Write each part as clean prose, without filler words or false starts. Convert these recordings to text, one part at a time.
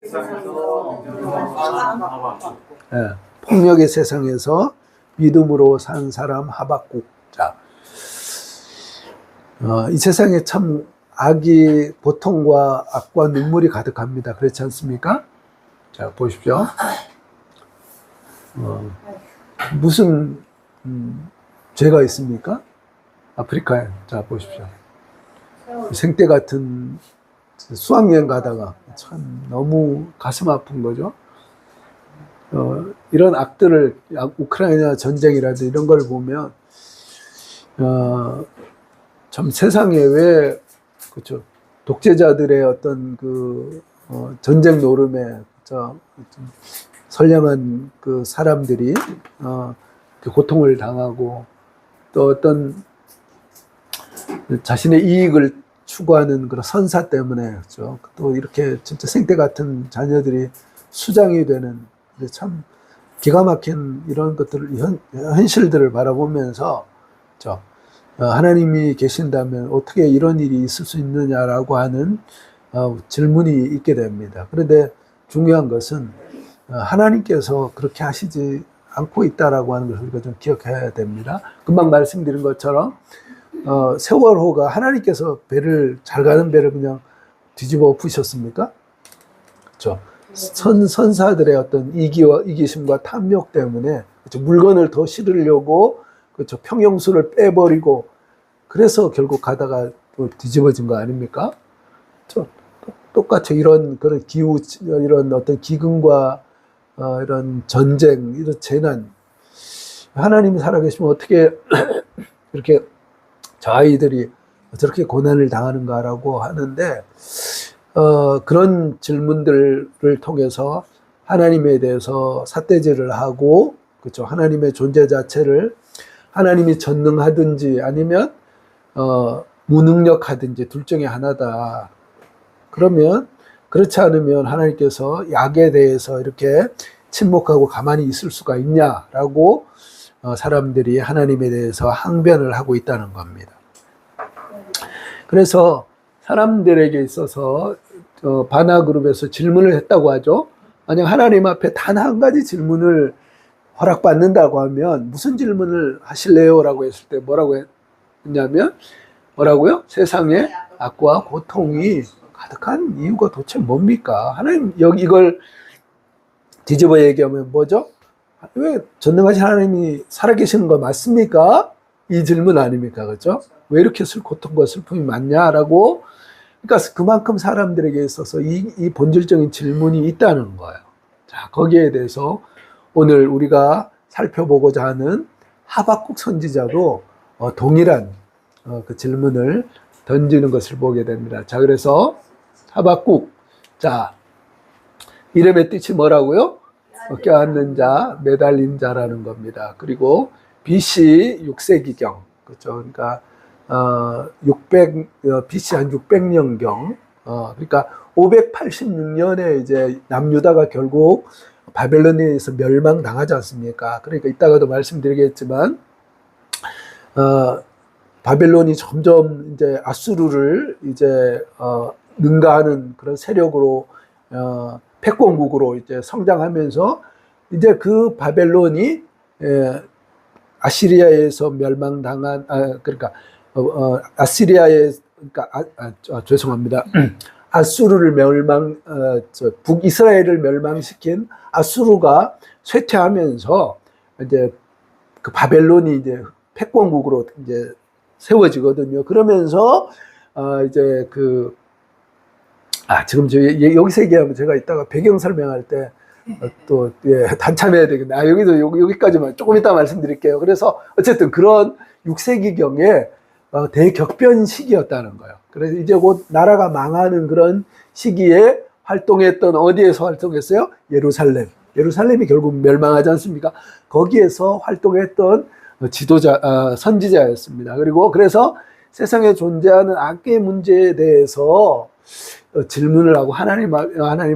예, 폭력의 세상에서 믿음으로 산 사람 하박국. 자, 이 세상에 참 악이 고통과 악과 눈물이 가득합니다. 그렇지 않습니까? 자, 보십시오. 무슨 죄가 있습니까? 아프리카에. 자, 보십시오. 생떼 같은 수학여행 가다가 참 너무 가슴 아픈 거죠. 이런 악들을, 우크라이나 전쟁이라든지 이런 걸 보면, 참 세상에 왜, 그렇죠. 독재자들의 어떤 전쟁 노름에, 선량한 그 사람들이, 고통을 당하고, 또 어떤 자신의 이익을 추구하는 그런 선사 때문에, 그렇죠. 또 이렇게 진짜 생떼 같은 자녀들이 수장이 되는, 참 기가 막힌 이런 것들을, 현실들을 바라보면서, 그렇죠. 하나님이 계신다면 어떻게 이런 일이 있을 수 있느냐라고 하는 질문이 있게 됩니다. 그런데 중요한 것은 하나님께서 그렇게 하시지 않고 있다라고 하는 것을 우리가 좀 기억해야 됩니다. 금방 말씀드린 것처럼 세월호가 하나님께서 잘 가는 배를 그냥 뒤집어 엎으셨습니까? 그렇죠. 선사들의 어떤 이기심과 탐욕 때문에, 그렇죠. 물건을 더 실으려고, 그렇죠. 평형수를 빼버리고, 그래서 결국 가다가 또 뒤집어진 거 아닙니까? 똑같이 이런 그런 이런 어떤 기근과 이런 전쟁, 이런 재난, 하나님이 살아계시면 어떻게 이렇게 저 아이들이 저렇게 고난을 당하는가라고 하는데, 그런 질문들을 통해서 하나님에 대해서 삿대질을 하고, 그렇죠. 하나님의 존재 자체를 하나님이 전능하든지 아니면 무능력하든지 둘 중에 하나다. 그러면, 그렇지 않으면 하나님께서 약에 대해서 이렇게 침묵하고 가만히 있을 수가 있냐라고 사람들이 하나님에 대해서 항변을 하고 있다는 겁니다. 그래서 사람들에게 있어서 바나그룹에서 질문을 했다고 하죠. 만약 하나님 앞에 단 한 가지 질문을 허락받는다고 하면 무슨 질문을 하실래요? 라고 했을 때 뭐라고 했냐면, 뭐라고요? 세상에 악과 고통이 가득한 이유가 도대체 뭡니까? 하나님, 여기 이걸 뒤집어 얘기하면 뭐죠? 왜 전능하신 하나님이 살아계시는 거 맞습니까? 이 질문 아닙니까? 그렇죠? 왜 이렇게 고통과 슬픔이 많냐라고. 그러니까 그만큼 사람들에게 있어서 이 본질적인 질문이 있다는 거예요. 자, 거기에 대해서 오늘 우리가 살펴보고자 하는 하박국 선지자도 동일한 그 질문을 던지는 것을 보게 됩니다. 자, 그래서 하박국, 자, 이름의 뜻이 뭐라고요? 껴안는 자, 매달린 자라는 겁니다. 그리고 BC 6세기경, 그렇죠. 그러니까 BC 한 600년경, 그러니까 586년에 이제 남유다가 결국 바벨론에 의해서 멸망당하지 않습니까? 그러니까 이따가도 말씀드리겠지만, 바벨론이 점점 이제 아수르를 이제 능가하는 그런 세력으로, 패권국으로 이제 성장하면서, 이제 그 바벨론이 아시리아에서 멸망당한, 그러니까 아시리아에, 그러니까 죄송합니다. 아수르를 북이스라엘을 멸망시킨 아수르가 쇠퇴하면서 이제 그 바벨론이 이제 패권국으로 이제 세워지거든요. 그러면서 이제 지금 여기서 얘기하면 제가 이따가 배경 설명할 때 또 단참해야 되겠네. 여기까지만 조금 이따 말씀드릴게요. 그래서 어쨌든 그런 6세기경에 대격변 시기였다는 거예요. 그래서 이제 곧 나라가 망하는 그런 시기에 활동했던, 어디에서 활동했어요? 예루살렘. 예루살렘이 결국 멸망하지 않습니까? 거기에서 활동했던 선지자였습니다. 그리고 그래서 세상에 존재하는 악의 문제에 대해서 질문을 하고 하나님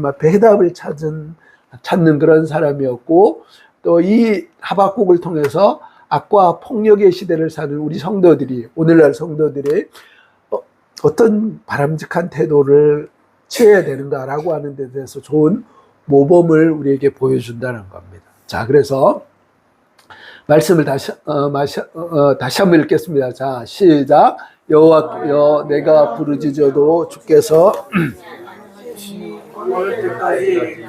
앞에 해답을 찾는 그런 사람이었고, 또 이 하박국을 통해서 악과 폭력의 시대를 사는 우리 성도들이, 오늘날 성도들이 어떤 바람직한 태도를 취해야 되는가라고 하는 데 대해서 좋은 모범을 우리에게 보여준다는 겁니다. 자, 그래서 말씀을 다시 한번 읽겠습니다. 자, 시작. 여호와여 내가 부르짖어도 주께서 어느 때까지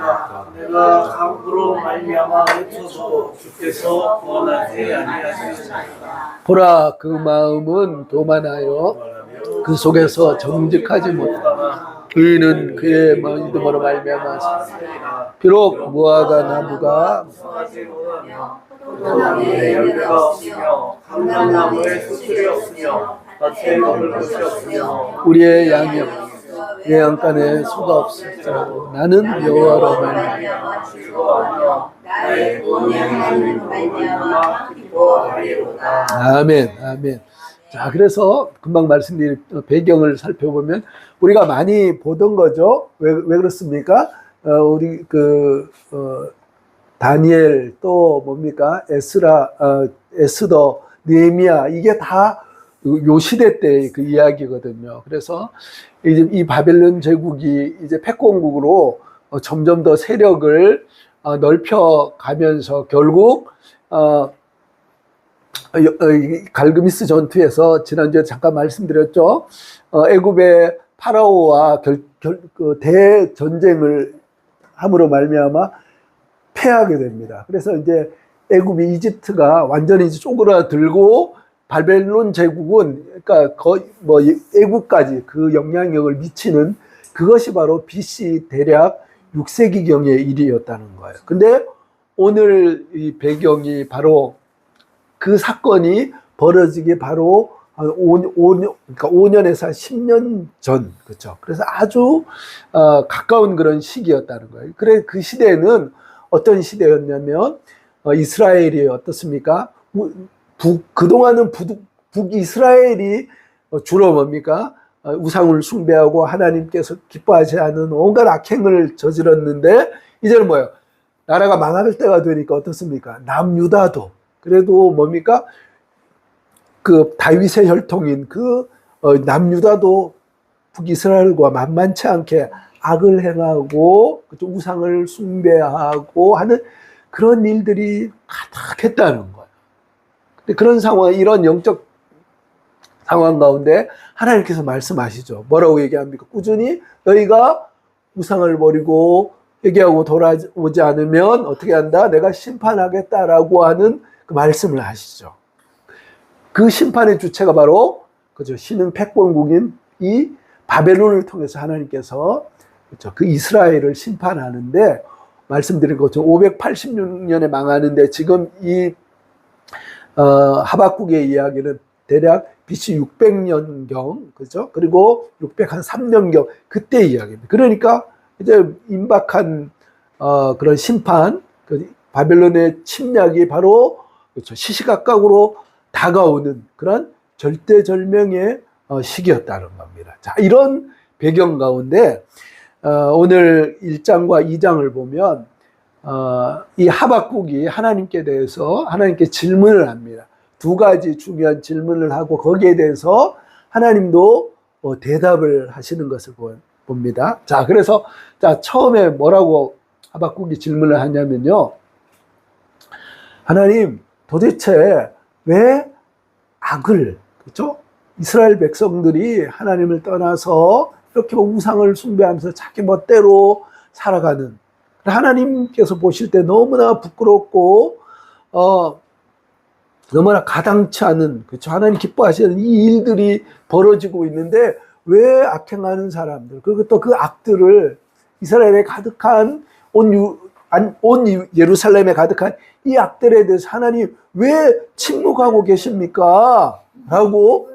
내가 강구로 말미암아 외쳐서 주께서 구원하지 아니하시나이까. 보라 그 마음은 교만하여 그 속에서 정직하지 못하나 의인은 그의 믿음으로 말미암아 비록 무화과 나무가 나무에 열매가 없으며 감람나무에 수술이 없으며 밭에 먹을 것이 없으며 우리의 양이 내 양간에 소가 없을지라도 나는 여호와로 말미암아 즐거워하며 나의 구원의 하나님으로 말미암아 기뻐하리로다. 아멘, 아멘. 자, 그래서 금방 말씀드린 배경을 살펴보면 우리가 많이 보던 거죠. 왜 그렇습니까? 우리 다니엘 또 뭡니까? 에스더, 느헤미야 이게 다 요 시대 때 그 이야기거든요. 그래서 이제 이 바벨론 제국이 이제 패권국으로 점점 더 세력을 넓혀가면서 결국 갈그미스 전투에서 지난주에 잠깐 말씀드렸죠. 애굽의 파라오와 대전쟁을 함으로 말미암아 패하게 됩니다. 그래서 이제 애굽이 이집트가 완전히 쪼그라들고 바벨론 제국은 그러니까 거의 뭐 애국까지 그 영향력을 미치는 그것이 바로 BC 대략 6세기경의 일이었다는 거예요. 근데 오늘 이 배경이 바로 그 사건이 벌어지기 바로 5년에서 10년 전, 그렇죠. 그래서 아주 가까운 그런 시기였다는 거예요. 그래 그 시대는 어떤 시대였냐면 이스라엘이 어떻습니까? 그동안은 북이스라엘이 주로 뭡니까? 우상을 숭배하고 하나님께서 기뻐하지 않은 온갖 악행을 저질렀는데 이제는 뭐예요? 나라가 망할 때가 되니까 어떻습니까? 남유다도 그래도 뭡니까? 그 다윗의 혈통인 그 남유다도 북이스라엘과 만만치 않게 악을 행하고 우상을 숭배하고 하는 그런 일들이 가득했다는 거예요. 근데 그런 상황, 이런 영적 상황 가운데 하나님께서 말씀하시죠. 뭐라고 얘기합니까? 꾸준히 너희가 우상을 버리고 회개하고 돌아오지 않으면 어떻게 한다? 내가 심판하겠다라고 하는 그 말씀을 하시죠. 그 심판의 주체가 바로 그죠, 신흥 패권국인 이 바벨론을 통해서 하나님께서 그렇죠, 그 이스라엘을 심판하는데 말씀드린 것처럼 586년에 망하는데 지금 이 하박국의 이야기는 대략 BC 600년경 그죠? 그리고 603년경 그때 이야기입니다. 그러니까 이제 임박한 그런 심판, 그 바벨론의 침략이 바로 그렇죠, 시시각각으로 다가오는 그런 절대절명의 시기였다는 겁니다. 자, 이런 배경 가운데 오늘 1장과 2장을 보면 이 하박국이 하나님께 대해서 하나님께 질문을 합니다. 두 가지 중요한 질문을 하고 거기에 대해서 하나님도 대답을 하시는 것을 봅니다. 자, 그래서 자, 처음에 뭐라고 하박국이 질문을 하냐면요. 하나님, 도대체 왜 악을, 그렇죠? 이스라엘 백성들이 하나님을 떠나서 이렇게 우상을 숭배하면서 자기 멋대로 살아가는, 하나님께서 보실 때 너무나 부끄럽고 너무나 가당치 않은, 그렇죠? 하나님 기뻐하시는 이 일들이 벌어지고 있는데 왜 악행하는 사람들, 그리고 또 그 악들을 이스라엘에 가득한 온 예루살렘에 가득한 이 악들에 대해서 하나님 왜 침묵하고 계십니까? 라고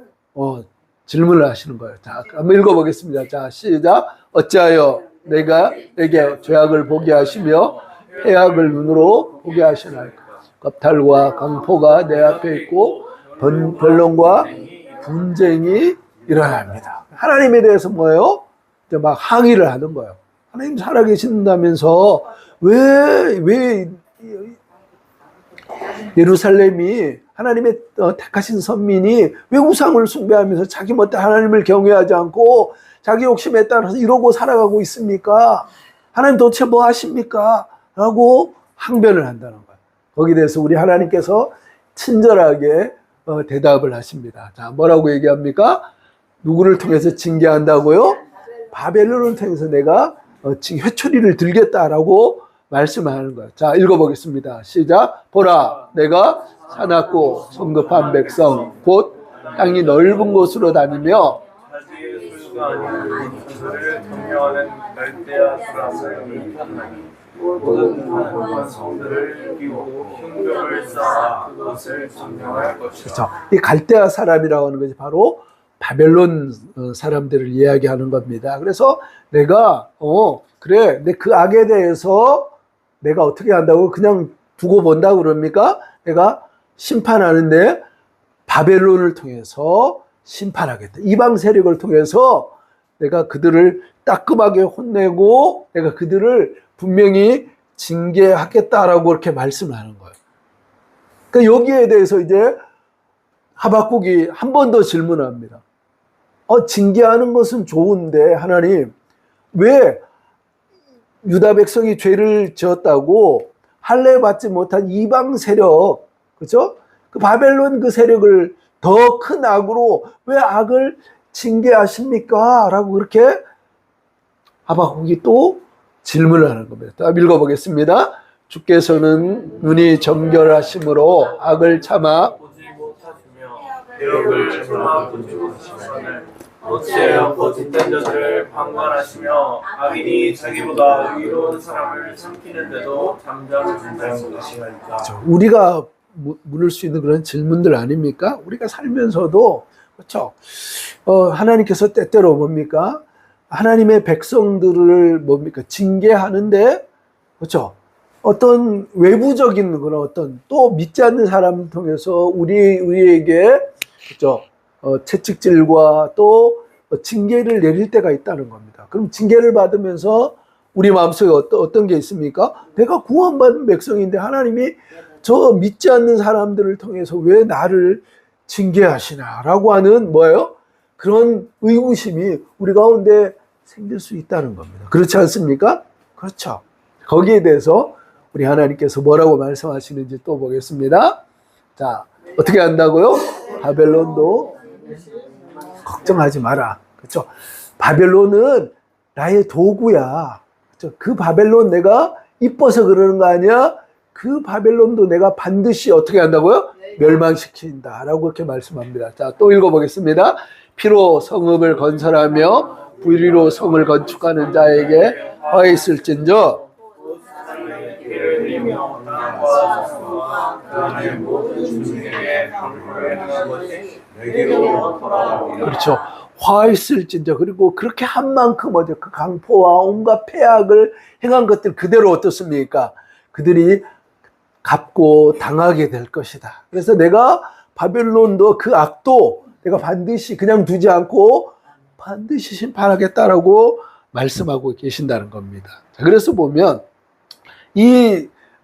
질문을 하시는 거예요. 자, 한번 읽어보겠습니다. 자, 시작. 어찌하여 내게 죄악을 보게 하시며 패악을 눈으로 보게 하시나이까? 겁탈과 강포가 내 앞에 있고 변론과 분쟁이 일어납니다. 하나님에 대해서 뭐예요? 이제 막 항의를 하는 거예요. 하나님 살아계신다면서 왜 예루살렘이 하나님의 택하신 선민이 왜 우상을 숭배하면서 자기 멋대로 하나님을 경외하지 않고 자기 욕심에 따라서 이러고 살아가고 있습니까? 하나님 도대체 뭐 하십니까? 라고 항변을 한다는 거예요. 거기에 대해서 우리 하나님께서 친절하게 대답을 하십니다. 자, 뭐라고 얘기합니까? 누구를 통해서 징계한다고요? 바벨론을 통해서 내가 회초리를 들겠다라고 말씀하는 거예요. 자, 읽어보겠습니다. 시작. 보라, 내가 사납고 성급한 백성, 곧 땅이 넓은 곳으로 다니며 자기의 소유가 아닌 그들을 경멸하는 갈대아 사람을 모든 하나님과 성들을 이기고 흉벽을 쌓아 그것을 점령할 것이다. 그렇죠. 이 갈대아 사람이라고 하는 것이 바로 바벨론 사람들을 이야기하는 겁니다. 그래서 내가 그래, 내 그 악에 대해서 내가 어떻게 한다고 그냥 두고 본다 그럽니까? 내가 심판하는데 바벨론을 통해서 심판하겠다. 이방 세력을 통해서 내가 그들을 따끔하게 혼내고 내가 그들을 분명히 징계하겠다라고 그렇게 말씀하는 거예요. 그러니까 여기에 대해서 이제 하박국이 한 번 더 질문합니다. 징계하는 것은 좋은데 하나님 왜 유다 백성이 죄를 지었다고 할례 받지 못한 이방 세력, 그렇죠? 그 바벨론 그 세력을 더 큰 악으로 왜 악을 징계하십니까? 라고 그렇게 하박국이 또 질문을 하는 겁니다. 또 읽어보겠습니다. 주께서는 눈이 정결하심으로 악을 참아 보지 못하시며 대역을 참아 보지 못하시면 어찌하여 거짓된 자들을 방관하시며 악인이 자기보다 의로운 사람을 삼키는데도 잠잠하신다는 것이니까. 우리가 물을 수 있는 그런 질문들 아닙니까? 우리가 살면서도 그렇죠. 하나님께서 때때로 뭡니까? 하나님의 백성들을 뭡니까? 징계하는데 그렇죠. 어떤 외부적인 그런 어떤 또 믿지 않는 사람을 통해서 우리에게 그렇죠. 채찍질과 또 징계를 내릴 때가 있다는 겁니다. 그럼 징계를 받으면서 우리 마음속에 어떤 게 있습니까? 내가 구원받은 백성인데 하나님이 저 믿지 않는 사람들을 통해서 왜 나를 징계하시나라고 하는 뭐예요? 그런 의구심이 우리 가운데 생길 수 있다는 겁니다. 그렇지 않습니까? 그렇죠. 거기에 대해서 우리 하나님께서 뭐라고 말씀하시는지 또 보겠습니다. 자, 어떻게 한다고요? 바벨론도 걱정하지 마라. 그렇죠? 바벨론은 나의 도구야. 그렇죠? 그 바벨론 내가 이뻐서 그러는 거 아니야? 그 바벨론도 내가 반드시 어떻게 한다고요? 멸망시킨다라고 그렇게 말씀합니다. 자, 또 읽어보겠습니다. 피로 성읍을 건설하며 불의로 성을 건축하는 자에게 허에 있을진저 피를 흘리며 땅과 성과 그 안에 모든 중생에게 강포를 행한 것이 내게로 돌아오리라. 그렇죠. 화 있을진저 그리고 그렇게 한 만큼 그 강포와 온갖 폐악을 행한 것들 그대로 어떻습니까? 그들이 갚고 당하게 될 것이다. 그래서 내가 바벨론도 그 악도 내가 반드시 그냥 두지 않고 반드시 심판하겠다라고 말씀하고 계신다는 겁니다. 그래서 보면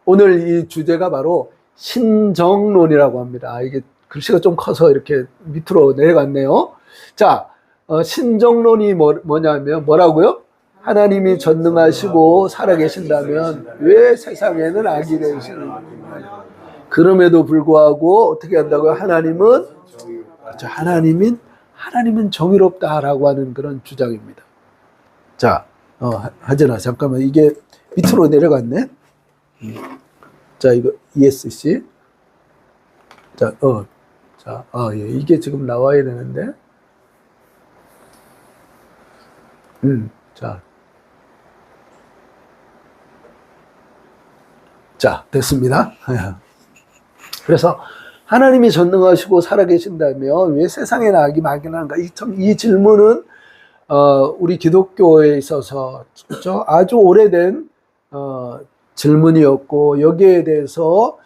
오늘 이 주제가 바로 신정론이라고 합니다. 이게 글씨가 좀 커서 이렇게 밑으로 내려갔네요. 자, 신정론이 뭐냐면 뭐라고요? 하나님이 전능하시고 살아계신다면 왜 세상에는 악이 되시는가? 그럼에도 불구하고 어떻게 한다고요? 하나님은 정의롭다라고 하는 그런 주장입니다. 자, 하진아 잠깐만 이게 밑으로 내려갔네. 자, 이거 ESC. 자, 예, 이게 지금 나와야 되는데. 자, 됐습니다. 그래서 하나님이 전능하시고 살아계신다면 왜 세상에 악이 막연한가? 이 질문은 우리 기독교에 있어서 그렇죠? 아주 오래된 질문이었고 여기에 대해서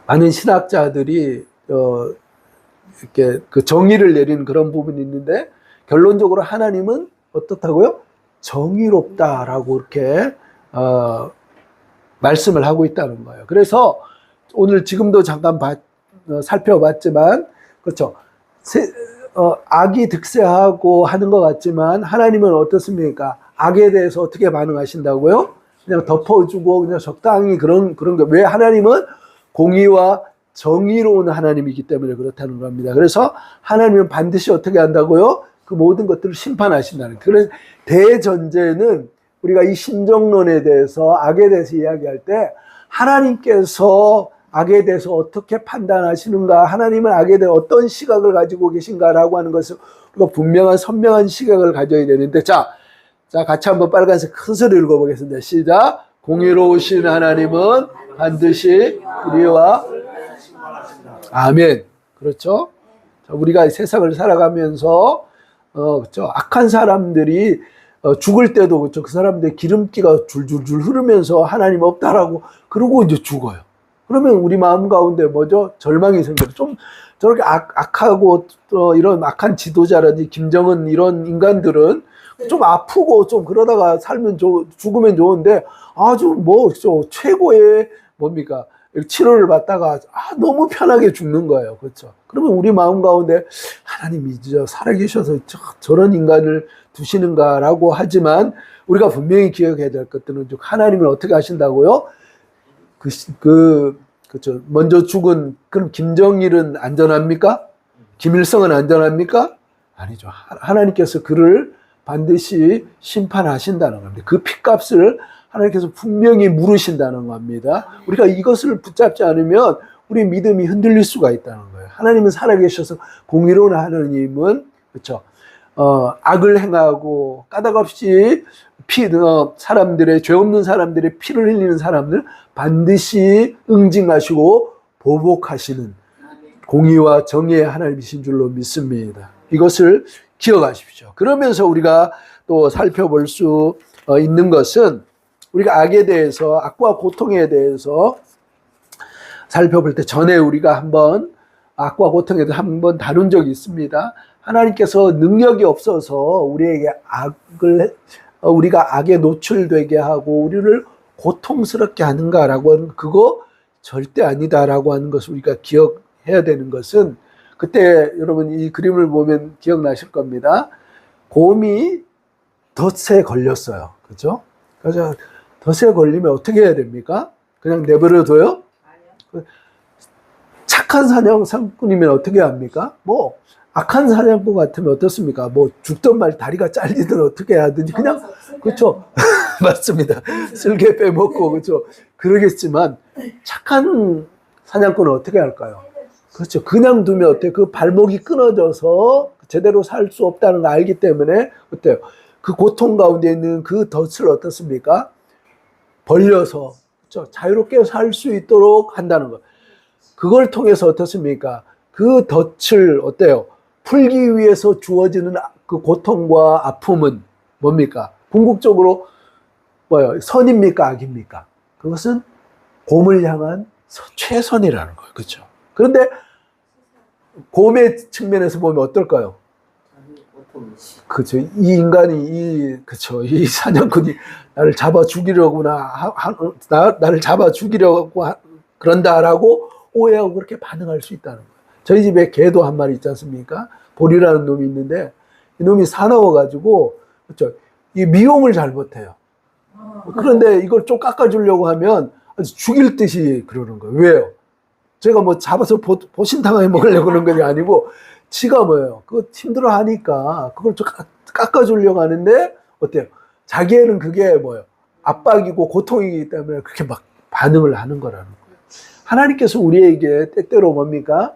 많은 신학자들이 이렇게 그 정의를 내린 그런 부분이 있는데 결론적으로 하나님은 어떻다고요? 정의롭다라고 이렇게 말씀을 하고 있다는 거예요. 그래서 오늘 지금도 잠깐 살펴봤지만 그렇죠. 악이 득세하고 하는 것 같지만 하나님은 어떻습니까? 악에 대해서 어떻게 반응하신다고요? 그냥 덮어주고 그냥 적당히 그런 거. 왜? 하나님은 공의와 정의로운 하나님이기 때문에 그렇다는 겁니다. 그래서 하나님은 반드시 어떻게 한다고요? 그 모든 것들을 심판하신다는 거예요. 그래서 대전제는 우리가 이 신정론에 대해서 악에 대해서 이야기할 때 하나님께서 악에 대해서 어떻게 판단하시는가, 하나님은 악에 대해 어떤 시각을 가지고 계신가라고 하는 것을 우리가 분명한 선명한 시각을 가져야 되는데, 자 같이 한번 빨간색 큰 소리 읽어보겠습니다. 시작. 공의로우신 하나님은 반드시 우리와 아멘. 그렇죠? 자, 우리가 세상을 살아가면서 그렇죠? 악한 사람들이 죽을 때도 그렇죠? 그 사람들의 기름기가 줄줄줄 흐르면서 하나님 없다라고 그러고 이제 죽어요. 그러면 우리 마음 가운데 뭐죠? 절망이 생겨요. 좀 저렇게 악하고 이런 악한 지도자라든지 김정은 이런 인간들은 좀 아프고 좀 그러다가 살면 죽으면 좋은데 아주 최고의 뭡니까? 치료를 받다가 너무 편하게 죽는 거예요. 그렇죠? 그러면 우리 마음 가운데 하나님이 살아계셔서 저런 인간을 두시는가라고 하지만 우리가 분명히 기억해야 될 것들은 하나님은 어떻게 하신다고요? 그렇죠. 먼저 죽은 그럼 김정일은 안전합니까? 김일성은 안전합니까? 아니죠. 하나님께서 그를 반드시 심판하신다는 겁니다. 그 핏값을 하나님께서 분명히 물으신다는 겁니다. 우리가 이것을 붙잡지 않으면 우리 믿음이 흔들릴 수가 있다는 거예요. 하나님은 살아계셔서 공의로운 하나님은 그렇죠. 악을 행하고 까닭 없이 사람들의 죄 없는 사람들의 피를 흘리는 사람들 반드시 응징하시고 보복하시는 공의와 정의의 하나님이신 줄로 믿습니다. 이것을 기억하십시오. 그러면서 우리가 또 살펴볼 수 있는 것은 우리가 악에 대해서 악과 고통에 대해서 살펴볼 때 전에 우리가 한번 악과 고통에 대해서 한번 다룬 적이 있습니다. 하나님께서 능력이 없어서 우리에게 우리가 악에 노출되게 하고 우리를 고통스럽게 하는가라고 하는 그거 절대 아니다라고 하는 것을 우리가 기억해야 되는 것은 그때 여러분 이 그림을 보면 기억나실 겁니다. 곰이 덫에 걸렸어요. 그죠? 그래서 덫에 걸리면 어떻게 해야 됩니까? 그냥 내버려둬요? 아니요. 착한 사냥꾼이면 어떻게 합니까? 악한 사냥꾼 같으면 어떻습니까? 죽던 말 다리가 잘리든 어떻게 하든지 그냥 그렇죠. 맞습니다. 쓸개 빼먹고 그렇죠. 그러겠지만 착한 사냥꾼은 어떻게 할까요? 그렇죠. 그냥 두면 어때요? 그 발목이 끊어져서 제대로 살 수 없다는 걸 알기 때문에 어때요? 그 고통 가운데 있는 그 덫을 어떻습니까? 벌려서 그렇죠? 자유롭게 살 수 있도록 한다는 것. 그걸 통해서 어떻습니까? 그 덫을 어때요? 풀기 위해서 주어지는 그 고통과 아픔은 뭡니까? 궁극적으로 뭐예요? 선입니까? 악입니까? 그것은 곰을 향한 최선이라는 거예요. 그렇죠? 그런데 곰의 측면에서 보면 어떨까요? 그렇죠. 이 인간이 그렇죠. 이 사냥꾼이 나를 잡아 죽이려고나 나를 잡아 죽이려고 그런다라고 오해하고 그렇게 반응할 수 있다는 거예요. 저희 집에 개도 한 마리 있지 않습니까? 보리라는 놈이 있는데 이 놈이 사나워가지고 그렇죠. 이 미용을 잘 못해요. 그런데 이걸 좀 깎아주려고 하면 아주 죽일 듯이 그러는 거예요. 왜요? 제가 잡아서 보신탕에 먹으려고 그런 게 아니고 지가 뭐예요? 그거 힘들어 하니까 그걸 좀 깎아주려고 하는데 어때요? 자기애는 그게 뭐예요? 압박이고 고통이기 때문에 그렇게 막 반응을 하는 거라는 거예요. 하나님께서 우리에게 때때로 뭡니까?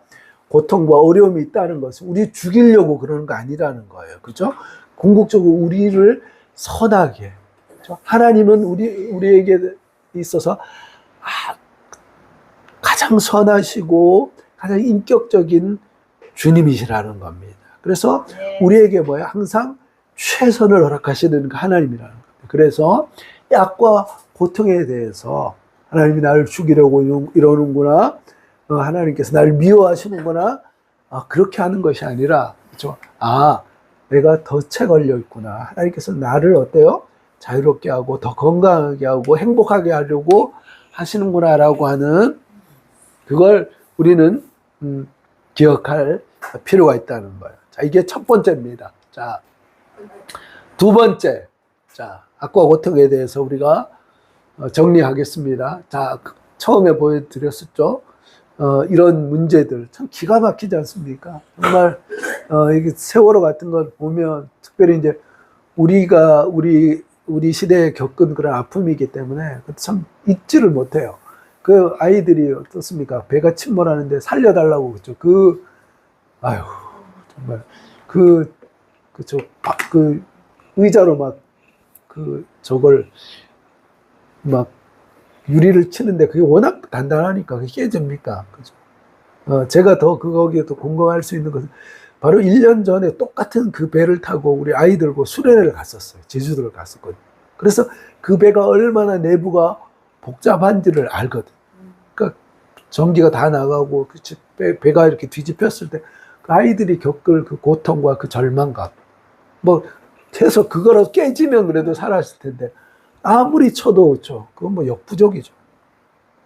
고통과 어려움이 있다는 것은 우리 죽이려고 그러는 거 아니라는 거예요. 그죠? 궁극적으로 우리를 선하게. 그렇죠? 하나님은 우리에게 있어서 가장 선하시고 가장 인격적인 주님이시라는 겁니다. 그래서 우리에게 항상 최선을 허락하시는 하나님이라는 겁니다. 그래서 악과 고통에 대해서 하나님이 나를 죽이려고 이러는구나. 하나님께서 나를 미워하시는구나. 그렇게 하는 것이 아니라 그렇죠? 내가 덫에 걸려 있구나. 하나님께서 나를 어때요? 자유롭게 하고 더 건강하게 하고 행복하게 하려고 하시는구나라고 하는 그걸 우리는 기억할 필요가 있다는 거예요. 자, 이게 첫 번째입니다. 자, 두 번째. 자, 악과 고통에 대해서 우리가 정리하겠습니다. 자, 처음에 보여드렸었죠. 이런 문제들 참 기가 막히지 않습니까? 정말 이게 세월호 같은 걸 보면 특별히 이제 우리가 우리 시대에 겪은 그런 아픔이기 때문에 참 잊지를 못해요. 그 아이들이 어떻습니까? 배가 침몰하는데 살려달라고 그랬죠. 아유 정말 그 의자로 막 저걸 막 유리를 치는데 그게 워낙 단단하니까 그게 깨집니까? 그죠? 제가 거기에 더 공감할 수 있는 것은 바로 1년 전에 똑같은 그 배를 타고 우리 아이들과 수련회를 갔었어요. 제주도를 갔었거든요. 그래서 그 배가 얼마나 내부가 복잡한지를 알거든. 그러니까 전기가 다 나가고 배가 이렇게 뒤집혔을 때 그 아이들이 겪을 그 고통과 그 절망감, 뭐 해서 그거라도 깨지면 그래도 살았을 텐데 아무리 쳐도 그렇죠. 그건 뭐 역부족이죠.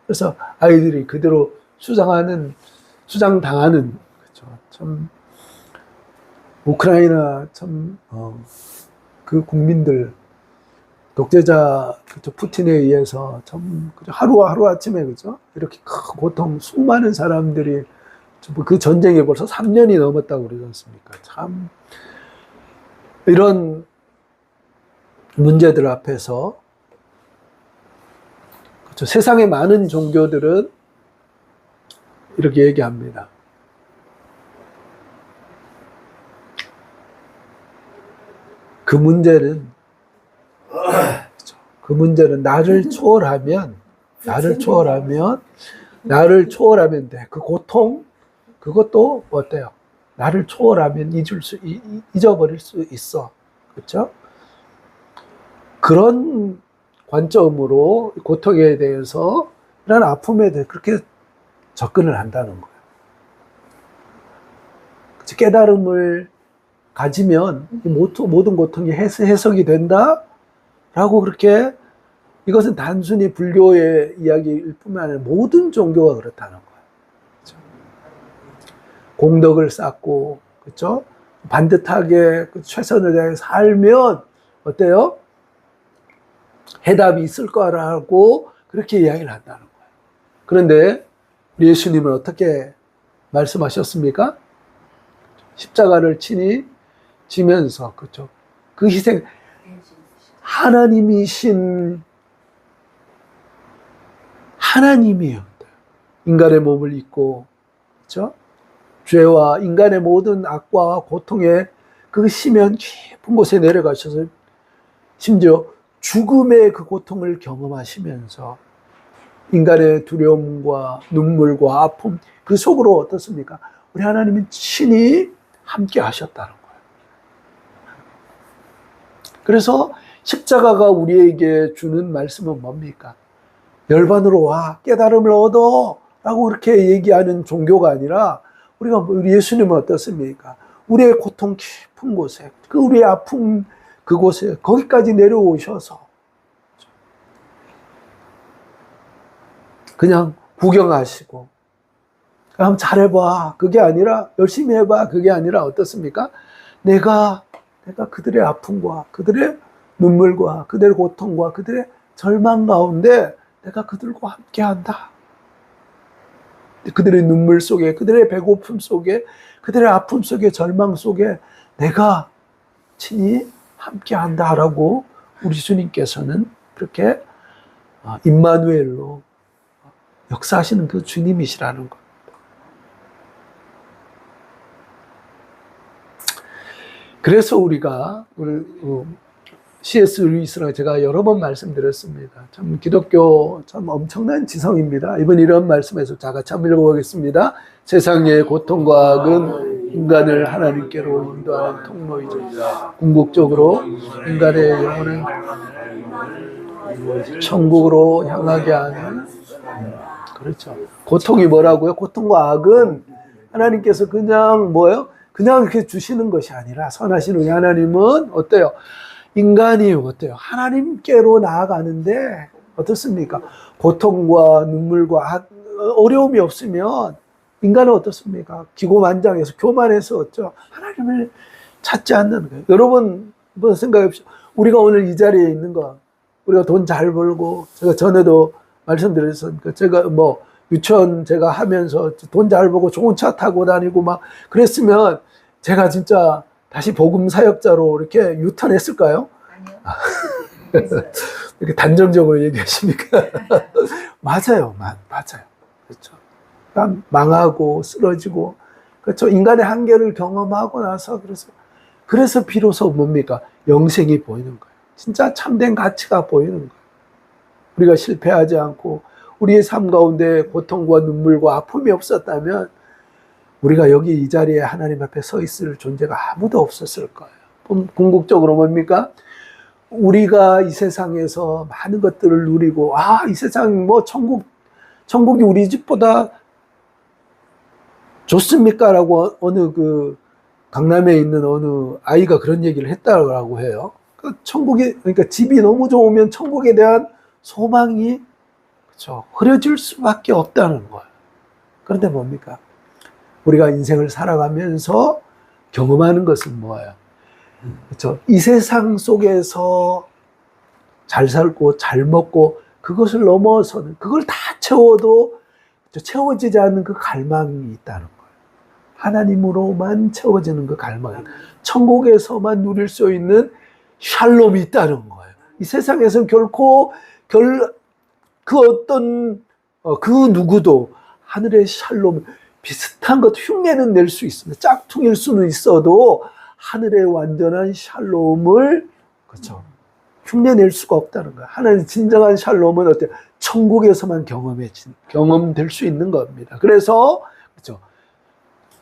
그래서 아이들이 그대로 수장당하는 그렇죠. 참 우크라이나 참 그 국민들 독재자 그렇죠. 푸틴에 의해서 참 하루 아침에 그죠. 이렇게 큰 고통 수많은 사람들이 그 전쟁이 벌써 3년이 넘었다고 그러지 않습니까? 참 이런 문제들 앞에서 그렇죠. 세상의 많은 종교들은 이렇게 얘기합니다. 그 문제는 나를 초월하면 돼. 그 고통 그것도 어때요? 나를 초월하면 잊어버릴 수 있어. 그렇죠? 그런 관점으로 고통에 대해서 이런 아픔에 대해 그렇게 접근을 한다는 거예요. 깨달음을 가지면 모든 고통이 해석이 된다라고 그렇게 이것은 단순히 불교의 이야기일 뿐만 아니라 모든 종교가 그렇다는 거예요. 그렇죠? 공덕을 쌓고 그렇죠? 반듯하게 최선을 다해 살면 어때요? 해답이 있을 거라고 그렇게 이야기를 한다는 거예요. 그런데 예수님은 어떻게 말씀하셨습니까? 십자가를 친히 지면서 그렇죠. 그 희생 하나님이에요. 인간의 몸을 입고 그렇죠? 죄와 인간의 모든 악과 고통에 그 심연 깊은 곳에 내려가셔서 심지어 죽음의 그 고통을 경험하시면서 인간의 두려움과 눈물과 아픔 그 속으로 어떻습니까? 우리 하나님이 친히 함께 하셨다는 거예요. 그래서 십자가가 우리에게 주는 말씀은 뭡니까? 열반으로 와 깨달음을 얻어 라고 그렇게 얘기하는 종교가 아니라 우리 예수님은 어떻습니까? 우리의 고통 깊은 곳에 우리의 아픔 그곳에 거기까지 내려오셔서 그냥 구경하시고 그럼 잘해봐 그게 아니라 열심히 해봐 그게 아니라 어떻습니까? 내가 그들의 아픔과 그들의 눈물과 그들의 고통과 그들의 절망 가운데 내가 그들과 함께한다. 그들의 눈물 속에 그들의 배고픔 속에 그들의 아픔 속에 절망 속에 내가 친히 함께한다라고 우리 주님께서는 그렇게 임마누엘로 역사하시는 그 주님이시라는 것. 그래서 우리가 C.S. 루이스라고 제가 여러 번 말씀드렸습니다. 참 기독교 참 엄청난 지성입니다. 이번 이런 말씀에서 다 같이 한번 읽어보겠습니다. 세상의 고통과 악은 인간을 하나님께로 인도하는 통로이죠. 궁극적으로 인간의 영혼은 천국으로 향하게 하는 그렇죠. 고통이 뭐라고요? 고통과 악은 하나님께서 그냥 뭐예요? 그냥 이렇게 주시는 것이 아니라 선하신 우리 하나님은 어때요? 인간이 어때요? 하나님께로 나아가는데 어떻습니까? 고통과 눈물과 어려움이 없으면 인간은 어떻습니까? 기고만장해서 교만해서 어쩌 하나님을 찾지 않는 거예요. 여러분 한번 생각해 보십시오. 우리가 오늘 이 자리에 있는 거, 우리가 돈 잘 벌고, 제가 전에도 말씀드렸으니까 제가 뭐 유치원 제가 하면서 돈 잘 벌고 좋은 차 타고 다니고 막 그랬으면 제가 진짜 다시 복음 사역자로 이렇게 유턴했을까요? 아니요. 이렇게 단정적으로 얘기하십니까? 맞아요, 맞아요. 그렇죠. 그러니까 망하고 쓰러지고, 그렇죠. 인간의 한계를 경험하고 나서 그래서 비로소 뭡니까? 영생이 보이는 거예요. 진짜 참된 가치가 보이는 거예요. 우리가 실패하지 않고 우리의 삶 가운데 고통과 눈물과 아픔이 없었다면 우리가 여기 이 자리에 하나님 앞에 서 있을 존재가 아무도 없었을 거예요. 궁극적으로 뭡니까? 우리가 이 세상에서 많은 것들을 누리고, 이 세상 뭐 천국이 우리 집보다 좋습니까? 라고 어느 그 강남에 있는 어느 아이가 그런 얘기를 했다고 해요. 그러니까 집이 너무 좋으면 천국에 대한 소망이, 그렇죠, 흐려질 수밖에 없다는 거예요. 그런데 뭡니까? 우리가 인생을 살아가면서 경험하는 것은 뭐예요? 그렇죠? 이 세상 속에서 잘 살고 잘 먹고 그것을 넘어서는, 그걸 다 채워도 채워지지 않는 그 갈망이 있다는 거예요. 하나님으로만 채워지는 그 갈망, 천국에서만 누릴 수 있는 샬롬이 있다는 거예요. 이 세상에서는 결코 그 어떤 그 누구도 하늘의 샬롬 비슷한 것 흉내는 낼 수 있습니다. 짝퉁일 수는 있어도 하늘의 완전한 샬롬을, 그렇죠, 흉내낼 수가 없다는 거예요. 하나님 진정한 샬롬은 어때요? 천국에서만 경험될 수 있는 겁니다. 그래서 그렇죠,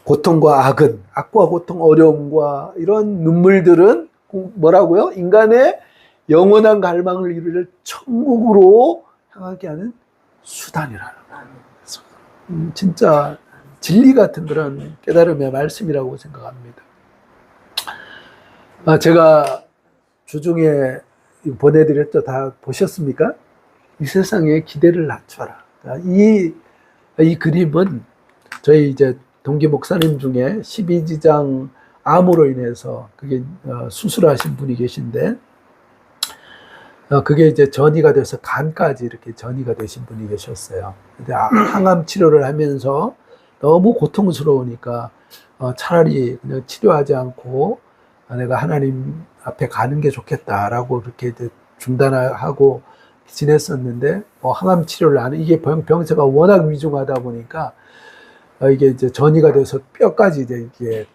고통과 악과 고통, 어려움과 이런 눈물들은 뭐라고요? 인간의 영원한 갈망을 이루려 천국으로 향하게 하는 수단이라는 거예요. 진짜 진리 같은 그런 깨달음의 말씀이라고 생각합니다. 제가 주중에 보내드렸죠. 다 보셨습니까? 이 세상에 기대를 낮춰라. 이 그림은 저희 이제 동기 목사님 중에 12지장 암으로 인해서 그게 수술하신 분이 계신데, 그게 이제 전이가 돼서 간까지 이렇게 전이가 되신 분이 계셨어요. 근데 항암 치료를 하면서 너무 고통스러우니까 차라리 그냥 치료하지 않고 내가 하나님 앞에 가는 게 좋겠다라고 그렇게 이제 중단하고 지냈었는데, 항암 치료를 하는, 이게 병세가 워낙 위중하다 보니까 이게 이제 전이가 돼서 뼈까지 이제 이게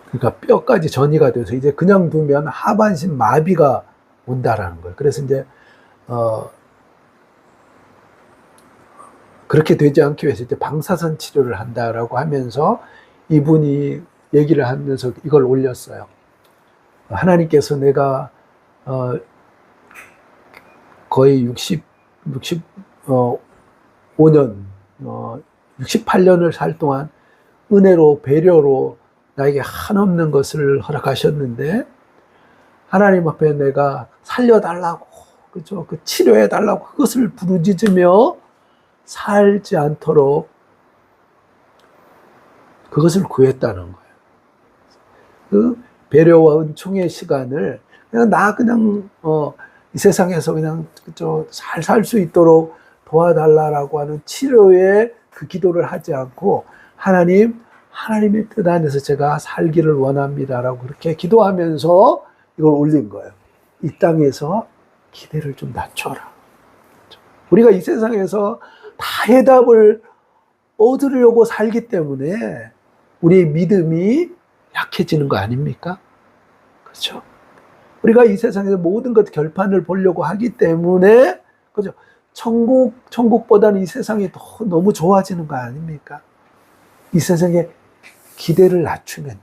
그러니까 뼈까지 전이가 돼서 이제 그냥 두면 하반신 마비가 온다라는 거예요. 그래서 이제 그렇게 되지 않기 위해서 이제 방사선 치료를 한다라고 하면서 이분이 얘기를 하면서 이걸 올렸어요. 하나님께서 내가 거의 65년, 68년을 살 동안 은혜로 배려로 나에게 한없는 것을 허락하셨는데, 하나님 앞에 내가 살려달라고, 그죠? 그 치료해달라고 그것을 부르짖으며 살지 않도록 그것을 구했다는 거예요. 그 배려와 은총의 시간을 그냥 이 세상에서 그냥 잘 살 수 있도록 도와달라고 하는 치료에 그 기도를 하지 않고, 하나님의 뜻 안에서 제가 살기를 원합니다라고 그렇게 기도하면서 이걸 올린 거예요. 이 땅에서 기대를 좀 낮춰라. 우리가 이 세상에서 다 해답을 얻으려고 살기 때문에 우리의 믿음이 약해지는 거 아닙니까? 그렇죠? 우리가 이 세상에서 모든 것 결판을 보려고 하기 때문에, 그렇죠? 천국보다는 이 세상이 더 너무 좋아지는 거 아닙니까? 이 세상에 기대를 낮추면,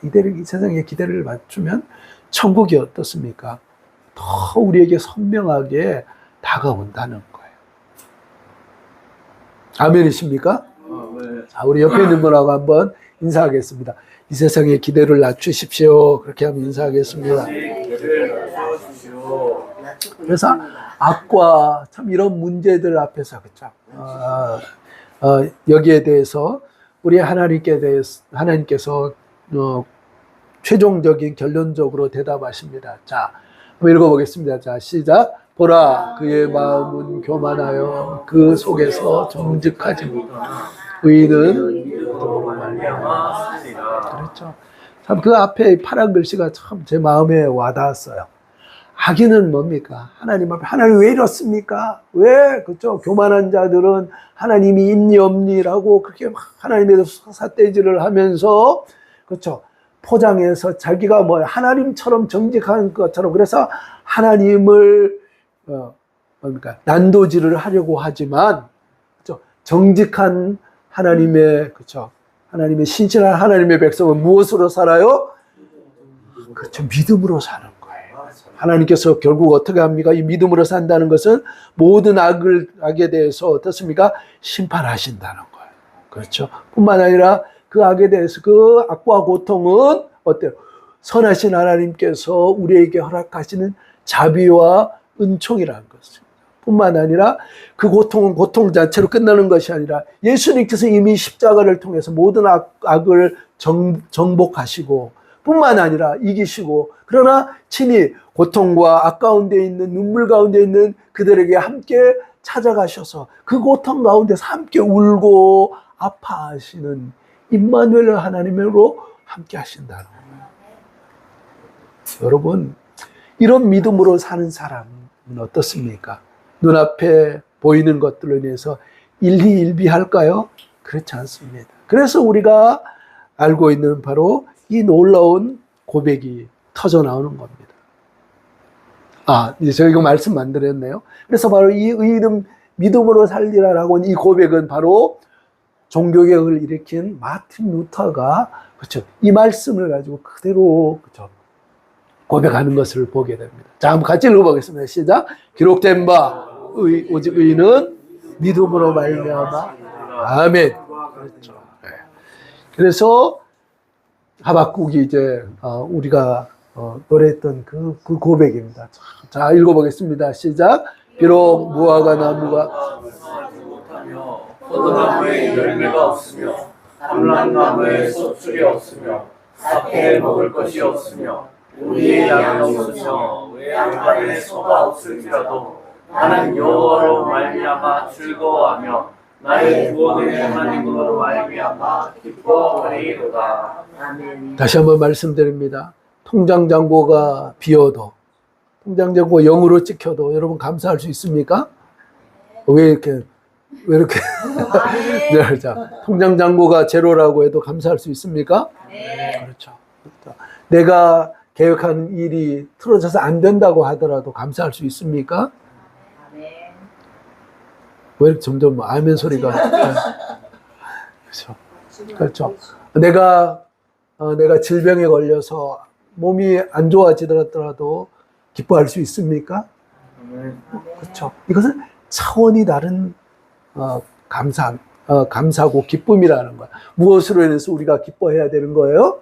이 세상에 기대를 낮추면 천국이 어떻습니까? 더 우리에게 선명하게 다가온다는 거예요. 아멘이십니까? 자, 우리 옆에 있는 분하고 한번 인사하겠습니다. 이 세상에 기대를 낮추십시오. 그렇게 하면 인사하겠습니다. 죄를 낮추시오. 그래서 악과 참 이런 문제들 앞에서 그쵸? 여기에 대해서 우리 하나님께서 최종적인 결론적으로 대답하십니다. 자, 한번 읽어보겠습니다. 자, 시작. 보라, 그의 마음은 교만하여 그 속에서 정직하지 못하나 의인은 믿음으로 말미암아 살리라. 그렇죠. 참 그 앞에 파란 글씨가 참 제 마음에 와닿았어요. 악인은 뭡니까? 하나님 앞에 하나님 왜 이렇습니까? 왜 그렇죠? 교만한 자들은 하나님이 있니 없니라고 그렇게 막 하나님에 대해서 사태질을 하면서 그렇죠? 포장해서 자기가 뭐 하나님처럼 정직한 것처럼 그래서 하나님을 뭡니까? 난도질을 하려고 하지만 그렇죠? 정직한 하나님의 그렇죠? 하나님의 신실한 하나님의 백성은 무엇으로 살아요? 그렇죠. 믿음으로 사는 거예요. 하나님께서 결국 어떻게 합니까? 이 믿음으로 산다는 것은 모든 악에 대해서 어떻습니까? 심판하신다는 거예요. 그렇죠. 뿐만 아니라 그 악에 대해서 그 악과 고통은 어때요? 선하신 하나님께서 우리에게 허락하시는 자비와 은총이라는 것입니다. 뿐만 아니라 그 고통은 고통 자체로 끝나는 것이 아니라 예수님께서 이미 십자가를 통해서 모든 악을 정복하시고 뿐만 아니라 이기시고 그러나 친히 고통과 악 가운데 있는 눈물 가운데 있는 그들에게 함께 찾아가셔서 그 고통 가운데서 함께 울고 아파하시는 임마누엘 하나님으로 함께 하신다는 거예요. 여러분, 이런 믿음으로 사는 사람은 어떻습니까? 눈앞에 보이는 것들로 인해서 일희일비할까요? 그렇지 않습니다. 그래서 우리가 알고 있는 바로 이 놀라운 고백이 터져 나오는 겁니다. 이제 저희가 말씀 만들었네요. 그래서 바로 이 의인은 믿음으로 살리라라고 하는 이 고백은 바로 종교개혁을 일으킨 마틴 루터가 그렇죠. 이 말씀을 가지고 그대로 그렇죠. 고백하는 것을 보게 됩니다. 자, 한번 같이 읽어보겠습니다. 시작. 기록된 바 오직 의인은 믿음으로 말미암아 아멘. 그렇죠. 네. 그래서 하박국이 이제 우리가 노래했던 그 고백입니다. 자, 읽어보겠습니다. 시작. 비록 무화과 나무가 못하며 포도나무에 열매가 없으며 감람나무에 소출이 없으며 밭에 먹을 것이 없으며 우리의 양이 없으며 외양간에 소가 없을지라도 나는 여호와로 말미암아 즐거워하며 나의 구원의 하나님으로 말미암아 기뻐하리로다. 다시 한번 말씀드립니다. 통장잔고가 비어도 통장잔고 0으로 찍혀도 여러분 감사할 수 있습니까? 왜 이렇게 네, 자, 통장잔고가 제로라고 해도 감사할 수 있습니까? 네. 그렇죠. 내가 계획한 일이 틀어져서 안 된다고 하더라도 감사할 수 있습니까? 네. 왜 이렇게 점점 아멘 소리가 그렇죠. 그렇죠. 내가 질병에 걸려서 몸이 안 좋아지더라도 기뻐할 수 있습니까? 그렇죠. 이것은 차원이 다른 감사고 기쁨이라는 거야. 무엇으로 인해서 우리가 기뻐해야 되는 거예요?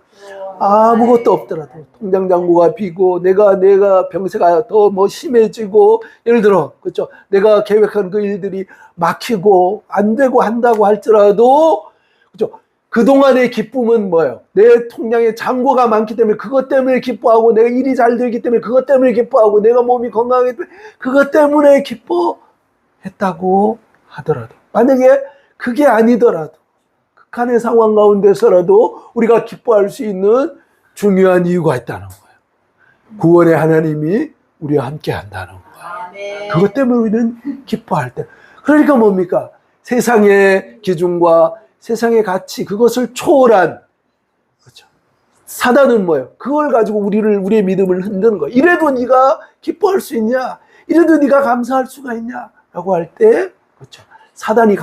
아무것도 없더라도 통장잔고가 비고 내가 병세가 더 뭐 심해지고 예를 들어 그렇죠. 내가 계획한 그 일들이 막히고 안 되고 한다고 할지라도 그렇죠. 그동안의 기쁨은 뭐예요? 내 통장에 잔고가 많기 때문에 그것 때문에 기뻐하고 내가 일이 잘 되기 때문에 그것 때문에 기뻐하고 내가 몸이 건강하기 때문에 그것 때문에 기뻐했다고 하더라도 만약에 그게 아니더라도 극한의 상황 가운데서라도 우리가 기뻐할 수 있는 중요한 이유가 있다는 거예요. 구원의 하나님이 우리와 함께 한다는 거예요. 그것 때문에 우리는 기뻐할 때. 그러니까 뭡니까? 세상의 기준과 세상의 가치, 그것을 초월한, 그렇죠. 사단은 뭐예요? 그걸 가지고 우리의 믿음을 흔드는 거예요. 이래도 네가 기뻐할 수 있냐? 이래도 네가 감사할 수가 있냐? 라고 할 때, 그렇죠. 사단이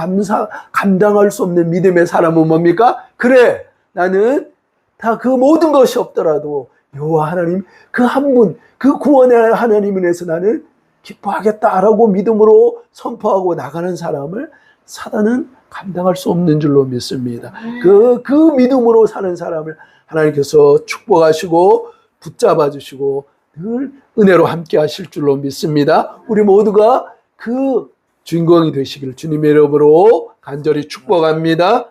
감당할 수 없는 믿음의 사람은 뭡니까? 그래, 나는 다 그 모든 것이 없더라도 여호와 하나님 그 한 분, 그 구원의 하나님을 위해서 나는 기뻐하겠다라고 믿음으로 선포하고 나가는 사람을 사단은 감당할 수 없는 줄로 믿습니다. 그 믿음으로 사는 사람을 하나님께서 축복하시고 붙잡아 주시고 늘 은혜로 함께 하실 줄로 믿습니다. 우리 모두가 그 주인공이 되시기를 주님의 이름으로 간절히 축복합니다.